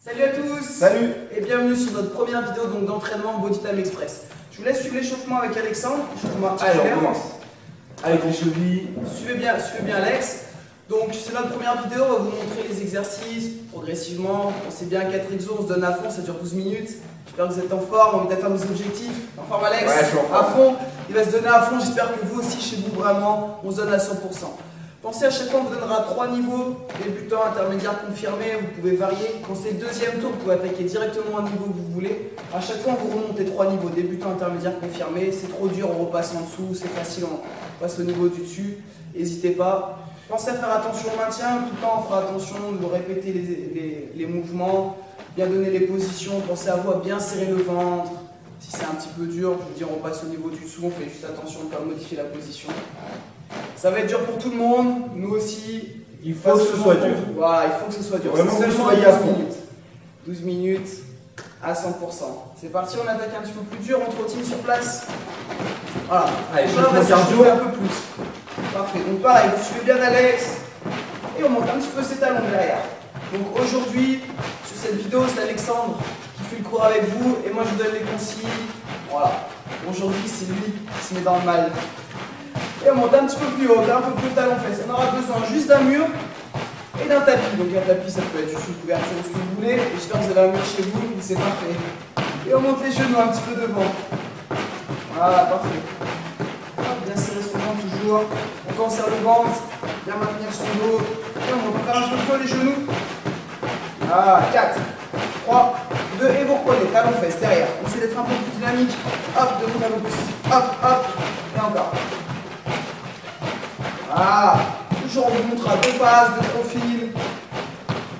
Salut à tous. Salut. Et bienvenue sur notre première vidéo d'entraînement Body Time Express. Je vous laisse suivre l'échauffement avec Alexandre. Allez, on commence. Avec les chevilles. Suivez bien Alex. Donc c'est notre première vidéo, on va vous montrer les exercices progressivement. On sait bien 4 exos, on se donne à fond, ça dure 12 minutes. J'espère que vous êtes en forme, envie d'atteindre vos objectifs. En forme Alex? Ouais, je suis en forme. À fond, il va se donner à fond, j'espère que vous aussi chez vous vraiment, on se donne à 100%. Pensez à chaque fois on vous donnera 3 niveaux, débutant, intermédiaire, confirmé, vous pouvez varier. Quand c'est le deuxième tour, vous pouvez attaquer directement un niveau que vous voulez. À chaque fois on vous remonte les 3 niveaux, débutant, intermédiaire, confirmé. C'est trop dur, on repasse en dessous, c'est facile, on passe au niveau du dessus. N'hésitez pas. Pensez à faire attention au maintien, tout le temps on fera attention de répéter les mouvements, bien donner les positions, pensez à vous à bien serrer le ventre. Si c'est un petit peu dur, je vous dis on repasse au niveau du dessous, on fait juste attention de ne pas modifier la position. Ça va être dur pour tout le monde, nous aussi. Il faut que ce soit dur. Voilà, il faut que ce soit dur. Vraiment que vous seulement soyez à fond. 12 minutes à 100%. C'est parti, on attaque un petit peu plus dur, on trottine sur place. Voilà. Allez, je vais cardio un peu plus. Parfait. Donc pareil, vous suivez bien Alex et on monte un petit peu ses talons derrière. Donc aujourd'hui, sur cette vidéo, c'est Alexandre qui fait le cours avec vous et moi je vous donne les consignes. Voilà. Aujourd'hui, c'est lui qui se met dans le mal. Et on monte un petit peu plus haut, un peu plus talon fesses. On aura besoin juste d'un mur et d'un tapis. Donc un tapis, ça peut être juste une couverture ou ce que vous voulez. J'espère que vous avez un mur chez vous, c'est parfait. Et on monte les genoux un petit peu devant. Voilà, parfait. Bien serrer son ventre toujours. On conserve le ventre, bien maintenir son dos. Et on monte encore un peu plus haut les genoux. Voilà, 4, 3, 2 et vous reprenez. Talon fesses derrière. Essayez d'être un peu plus dynamique. Hop, de monter un peu plus. Hop, hop. Et encore. Voilà. Toujours on vous montrera deux phases, deux profils.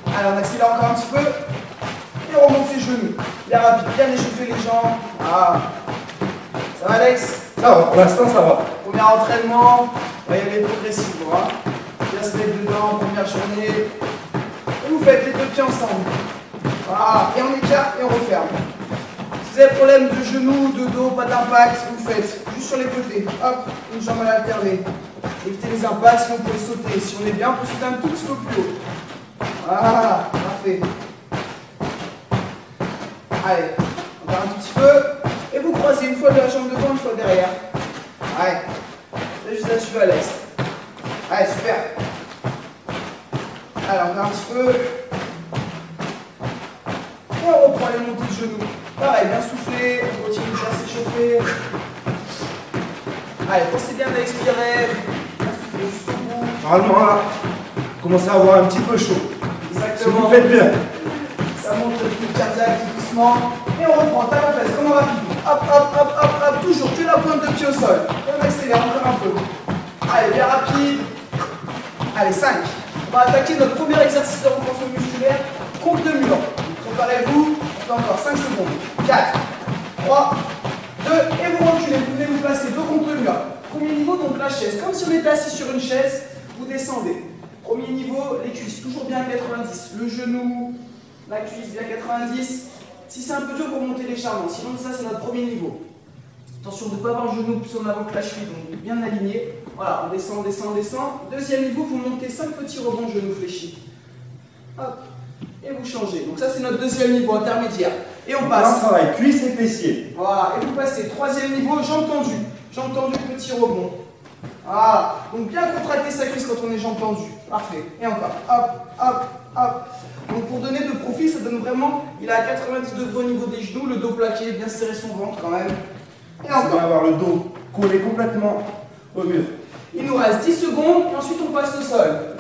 Allez, on accélère encore un petit peu. Et on remonte ses genoux. Bien rapide, bien échauffer les jambes. Ah. Ça va Alex? Ça va, pour l'instant ça va. Premier entraînement, on va y aller progressivement. Hein. Bien se mettre dedans, première journée. Et vous faites les deux pieds ensemble. Voilà, et on écarte et on referme. Si vous avez problème de genoux, de dos, pas d'impact, vous faites juste sur les côtés. Hop, une jambe à l'alterner. Évitez les impacts, sinon vous pouvez sauter. Si on est bien, on peut sauter un tout petit peu plus haut. Voilà, parfait. Allez, encore un tout petit peu. Et vous croisez une fois de la jambe devant, une fois derrière. Allez, c'est juste là-dessus à l'est. Allez, super. Allez, encore un petit peu. Et on reprend les montées de genoux. Pareil, bien souffler, on continue de bien s'échauffer. Allez, pensez bien à expirer. Bien souffler jusqu'au bout. Normalement là, commencez à avoir un petit peu chaud. Exactement. Si vous faites bien. Ça monte le rythme cardiaque tout doucement. Et on reprend, talon fesses, comme rapide. Hop, hop, hop, hop, hop, toujours que la pointe de pied au sol. Et on accélère encore un peu. Allez, bien rapide. Allez, 5. On va attaquer notre premier exercice de renforcement musculaire, compte de mur. Préparez-vous, on fait encore 5 secondes. 4, 3, 2, et vous reculez. Vous venez vous placer dos contre le mur. Premier niveau, donc la chaise. Comme si on était assis sur une chaise, vous descendez. Premier niveau, les cuisses, toujours bien 90. Le genou, la cuisse, bien 90. Si c'est un peu dur pour monter légèrement, sinon ça c'est notre premier niveau. Attention de ne pas avoir le genou plus en avant que la cheville, donc bien aligné. Voilà, on descend, descend, descend. Deuxième niveau, vous montez 5 petits rebonds genoux fléchis. Hop, et vous changez. Donc ça c'est notre deuxième niveau intermédiaire. Et on passe. On travaille cuisses et fessiers. Voilà, et vous passez. Troisième niveau, jambes tendues. Jambes tendues, petit rebond. Voilà, donc bien contracter sa cuisse quand on est jambes tendues. Parfait. Et encore. Hop, hop, hop. Donc pour donner de profil, ça donne vraiment, il est à 90 degrés au niveau des genoux, le dos plaqué, bien serrer son ventre quand même. Et On encore. va avoir le dos collé complètement au mur. Il nous reste 10 secondes et ensuite on passe au sol.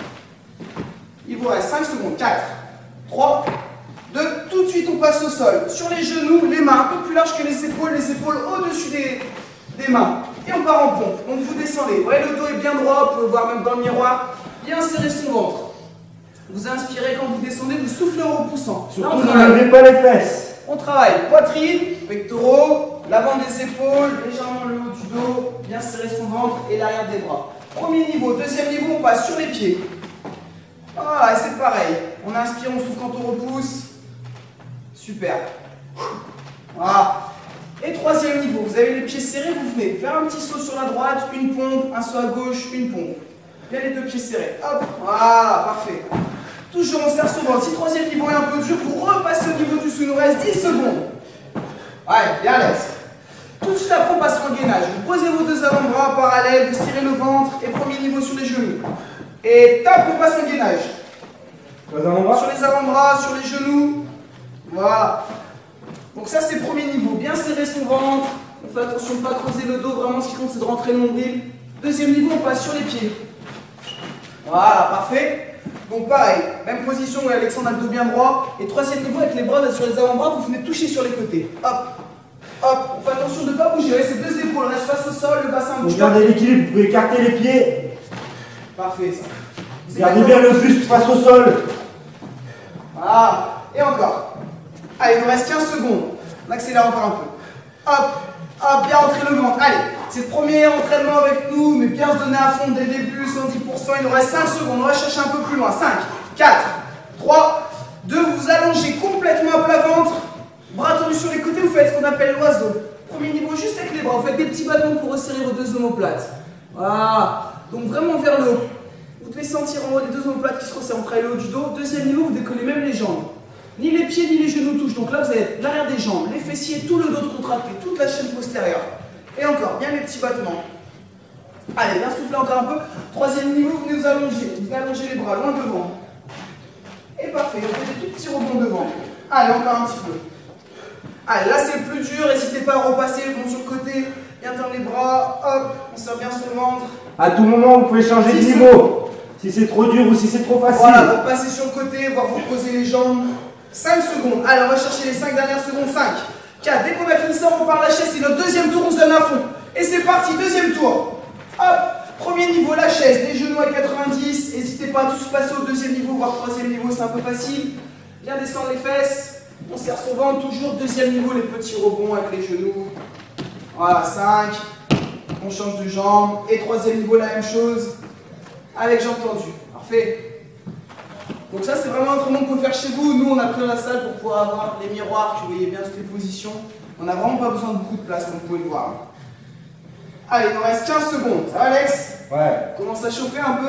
Il vous reste 5 secondes. 4, 3, 2, tout de suite on passe au sol. Sur les genoux, les mains un peu plus larges que les épaules au-dessus des mains. Et on part en pompe. Donc vous descendez. Vous voyez, le dos est bien droit, vous pouvez voir même dans le miroir. Bien serrer son ventre. Vous inspirez quand vous descendez, vous soufflez en repoussant. Surtout ne levez pas les fesses. On travaille poitrine, pectoraux, l'avant des épaules, légèrement le haut du dos, bien serrer son ventre et l'arrière des bras. Premier niveau, deuxième niveau, on passe sur les pieds. Voilà, et c'est pareil. On inspire, on souffle quand on repousse. Super. Voilà. Et troisième niveau, vous avez les pieds serrés, vous venez faire un petit saut sur la droite, une pompe, un saut à gauche, une pompe. Bien les deux pieds serrés. Hop, voilà, parfait. Toujours on serre souvent. Si troisième niveau est un peu dur, vous repassez au niveau du dessous. Il nous reste 10 secondes. Ouais, bien à l'aise. Tout de suite après, on passe en gainage. Vous posez vos deux avant-bras parallèles, vous tirez le ventre et premier niveau sur les genoux. Et tape, on passe en gainage. Sur les avant-bras? Sur les avant-bras, sur les genoux. Voilà. Donc ça, c'est premier niveau. Bien serrer son ventre. On fait attention de ne pas creuser le dos. Vraiment, ce qui compte, c'est de rentrer le nombril. Deuxième niveau, on passe sur les pieds. Voilà, parfait. Donc pareil, même position où Alexandre a le dos bien droit. Et troisième niveau, avec les bras sur les avant-bras, vous venez toucher sur les côtés. Hop, hop. On fait attention de ne pas bouger. Ces deux épaules restent face au sol, le bassin bouge. Gardez l'équilibre, vous pouvez écarter les pieds. Parfait, ça. Gardez bien le buste face au sol. Voilà. Et encore. Allez, il nous reste 15 secondes. On accélère encore un peu. Hop, hop, bien entrer le ventre. Allez, c'est le premier entraînement avec nous, mais bien se donner à fond dès le début, 110%. Il nous reste 5 secondes. On va chercher un peu plus loin. 5, 4, 3, 2. Vous allongez complètement à plat ventre. Bras tendus sur les côtés, vous faites ce qu'on appelle l'oiseau. Premier niveau, juste avec les bras. Vous faites des petits bâtons pour resserrer vos deux omoplates. Voilà. Donc vraiment vers le haut. Vous devez sentir en haut les deux omoplates qui se resserrent. On travaille le haut du dos. Deuxième niveau, vous décollez même les jambes. Ni les pieds ni les genoux touchent. Donc là, vous avez l'arrière des jambes, les fessiers, tout le dos de contracté, toute la chaîne postérieure. Et encore, bien les petits battements. Allez, bien souffler encore un peu. Troisième niveau, vous venez vous allonger. Vous venez allonger les bras loin devant. Et parfait, on fait des tout petits rebonds devant. Allez, encore un petit peu. Allez, là c'est le plus dur. N'hésitez pas à repasser, bon sur le côté. Bien tendre les bras. Hop, on serre bien sur le ventre. À tout moment, vous pouvez changer de niveau. Si c'est trop dur ou si c'est trop facile. Voilà, vous passez sur le côté, voire vous posez les jambes. 5 secondes. Allez, on va chercher les 5 dernières secondes. 5, 4. Dès qu'on a fini ça, on repart la chaise. C'est notre deuxième tour, on se donne à fond. Et c'est parti, deuxième tour. Hop, premier niveau, la chaise, les genoux à 90. N'hésitez pas à tous passer au deuxième niveau, voire troisième niveau, c'est un peu facile. Bien descendre les fesses. On serre son ventre, toujours deuxième niveau, les petits rebonds avec les genoux. Voilà, 5. On change de jambe. Et troisième niveau, la même chose. Avec jambes tendues. Parfait. Donc ça c'est vraiment un entraînement qu'on peut faire chez vous. Nous on a pris dans la salle pour pouvoir avoir les miroirs, que vous voyez bien toutes les positions. On n'a vraiment pas besoin de beaucoup de place comme vous pouvez le voir. Allez, il nous reste 15 secondes. Ça va Alex? Ouais. On commence à chauffer un peu.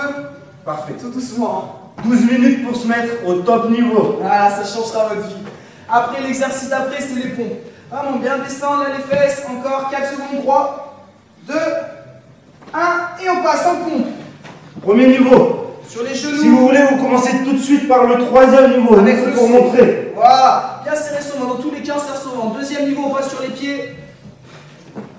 Parfait, tout doucement. 12 minutes pour se mettre au top niveau. Voilà, ça changera votre vie. Après l'exercice d'après, c'est les pompes. Vraiment bien descendre là les fesses. Encore 4 secondes. 3, 2, 1. Et on passe en pompe. Premier niveau. Sur les genoux. Si vous voulez, vous commencez tout de suite par le troisième niveau. Avec le pour montrer. Voilà, bien serrer son ventre. Dans tous les cas, on serre son ventre. Deuxième niveau, on passe sur les pieds.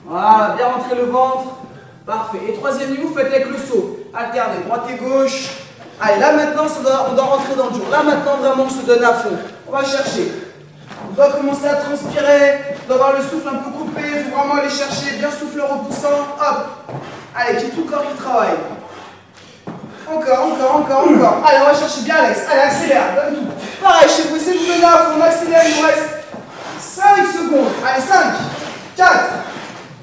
Voilà, bien rentrer le ventre. Parfait. Et troisième niveau, faites avec le saut. Alternez, droite et gauche. Allez, là maintenant, on doit rentrer dans le dur. Là maintenant, vraiment, on se donne à fond. On va chercher. On doit commencer à transpirer. On doit avoir le souffle un peu coupé. Il faut vraiment aller chercher. Bien souffler en repoussant. Hop. Allez, j'ai tout le corps qui travaille. Encore. Allez, on va chercher bien Alex. Allez, accélère, donne tout. Pareil, chez vous, essayez de vous donner à fond. On accélère, il nous reste 5 secondes. Allez, 5, 4,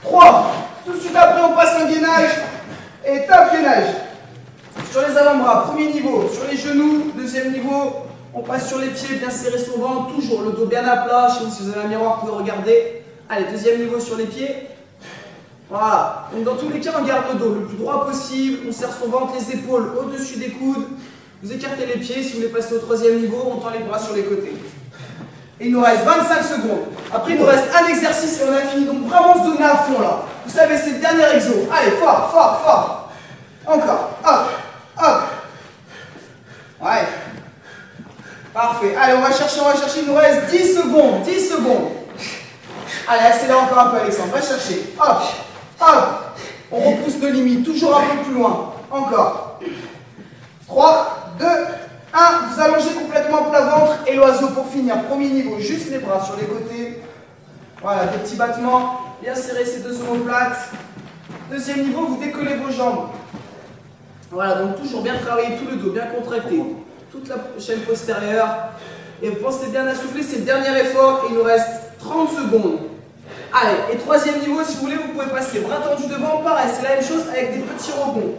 3. Tout de suite après, on passe en gainage. Et top gainage. Sur les avant-bras, premier niveau. Sur les genoux, deuxième niveau. On passe sur les pieds, bien serrer son ventre. Toujours le dos bien à plat. Je sais pas si vous avez un miroir, vous pouvez regarder. Allez, deuxième niveau sur les pieds. Voilà, donc dans tous les cas on garde le dos le plus droit possible, on serre son ventre, les épaules au-dessus des coudes, vous écartez les pieds, si vous voulez passer au troisième niveau, on tend les bras sur les côtés. Et il nous reste 25 secondes, après il nous reste un exercice et on a fini, donc vraiment se donner à fond là. Vous savez c'est le dernier exo, allez fort, encore, hop, ouais, parfait, allez on va chercher, il nous reste 10 secondes. Allez, accélère encore un peu Alexandre, va chercher, hop. On repousse nos limites, toujours un peu plus loin. Encore. 3, 2, 1. Vous allongez complètement plat ventre et l'oiseau pour finir. Premier niveau, juste les bras sur les côtés. Voilà, des petits battements. Bien serrer ces deux omoplates. Deuxième niveau, vous décollez vos jambes. Voilà, donc toujours bien travailler tout le dos, bien contracté. Toute la chaîne postérieure. Et pensez bien à souffler, c'est le dernier effort. Il nous reste 30 secondes. Allez, et troisième niveau, si vous voulez, vous pouvez passer bras tendus devant, pareil, c'est la même chose avec des petits rebonds.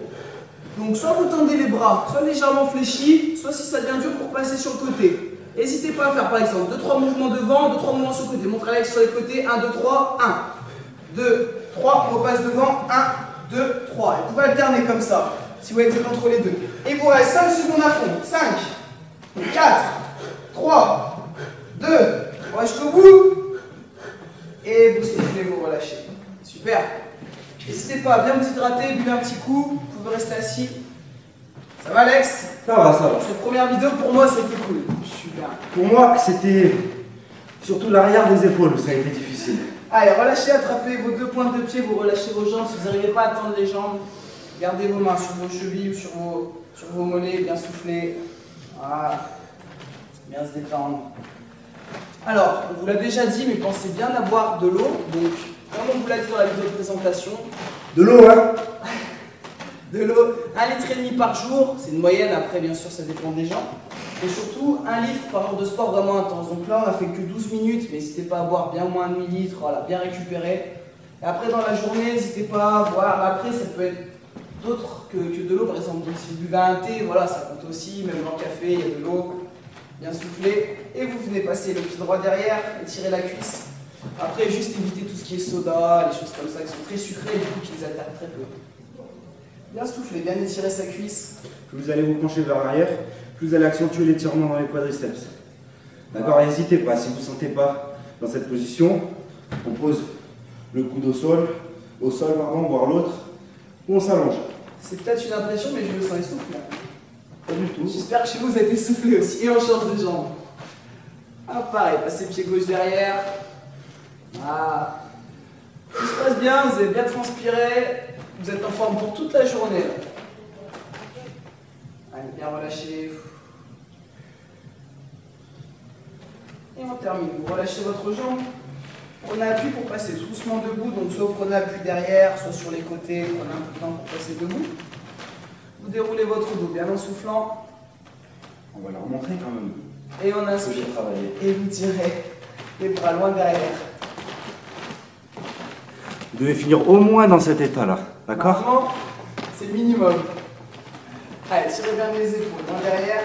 Donc soit vous tendez les bras, soit légèrement fléchis, soit si ça devient dur pour passer sur le côté. N'hésitez pas à faire par exemple 2-3 mouvements devant, 2-3 mouvements sur le côté. Montrez Alex sur les côtés, 1, 2, 3, 1, 2, 3, on repasse devant, 1, 2, 3. Et vous pouvez alterner comme ça, si vous voyez que vous êtes entre les deux. Et il vous reste 5 secondes à fond, 5, 4, 3, 2, on va jusqu'au bout. Et vous soufflez, vous relâchez. Super. N'hésitez pas à bien vous hydrater, buvez un petit coup, vous pouvez rester assis. Ça va Alex? Ça va, ça va. Cette première vidéo pour moi c'était cool. Super. Pour moi, c'était surtout l'arrière des épaules, ça a été difficile. Allez, relâchez, attrapez vos deux pointes de pied, vous relâchez vos jambes. Si vous n'arrivez pas à tendre les jambes, gardez vos mains sur vos chevilles ou sur vos mollets, bien souffler. Voilà. Bien se détendre. Alors, on vous l'a déjà dit, mais pensez bien à boire de l'eau. Donc, comme on vous l'a dit dans la vidéo de présentation, De l'eau, hein? de l'eau, 1,5 litre par jour, c'est une moyenne, après bien sûr ça dépend des gens. Et surtout 1 litre par jour de sport vraiment intense. Donc là on a fait que 12 minutes, mais n'hésitez pas à boire bien moins de 1,5 litre, voilà, bien récupérer. Et après dans la journée, n'hésitez pas à boire, après ça peut être d'autres que de l'eau, par exemple. Donc si vous buvez un thé, voilà, ça compte aussi, même dans le café, il y a de l'eau. Bien souffler, et vous venez passer le pied droit derrière, étirer la cuisse. Après juste éviter tout ce qui est soda, les choses comme ça qui sont très sucrées, du coup qui les attaquent très peu. Bien souffler, bien étirer sa cuisse. Plus vous allez vous pencher vers l'arrière, plus vous allez accentuer l'étirement dans les quadriceps. D'accord? N'hésitez pas, si vous ne vous sentez pas dans cette position, on pose le coude au sol, voire l'autre, ou on s'allonge. C'est peut-être une impression, mais je me sens essoufflé. Pas du tout. J'espère que chez vous, vous êtes essoufflé aussi. Et on change de jambe. Ah, pareil, passez pied gauche derrière. Ah. Tout se passe bien, vous avez bien transpiré. Vous êtes en forme pour toute la journée. Là. Allez, bien relâchez. Et on termine. Vous relâchez votre jambe. Prenez appui pour passer doucement debout. Donc soit vous prenez appui derrière, soit sur les côtés. Prenez un peu de temps pour passer debout. Vous déroulez votre dos bien en soufflant. On va leur montrer quand même. Et on inspire. Et vous tirez les bras loin derrière. Vous devez finir au moins dans cet état-là. D'accord? Maintenant, c'est le minimum. Allez, tirez bien les épaules, loin derrière.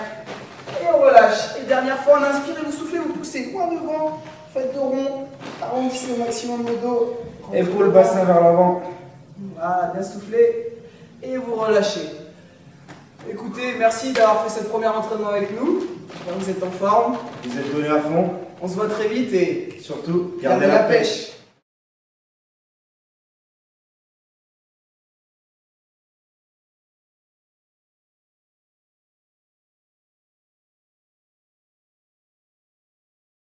Et on relâche. Et dernière fois, on inspire et vous soufflez, vous poussez loin devant. Faites dos rond. Arrondissez au maximum le dos. Épaule, bassin vers l'avant. Voilà, bien souffler. Et vous relâchez. Écoutez, merci d'avoir fait cette première entraînement avec nous. J'espère que vous êtes en forme. Vous êtes donné à fond. On se voit très vite et Surtout, gardez la pêche.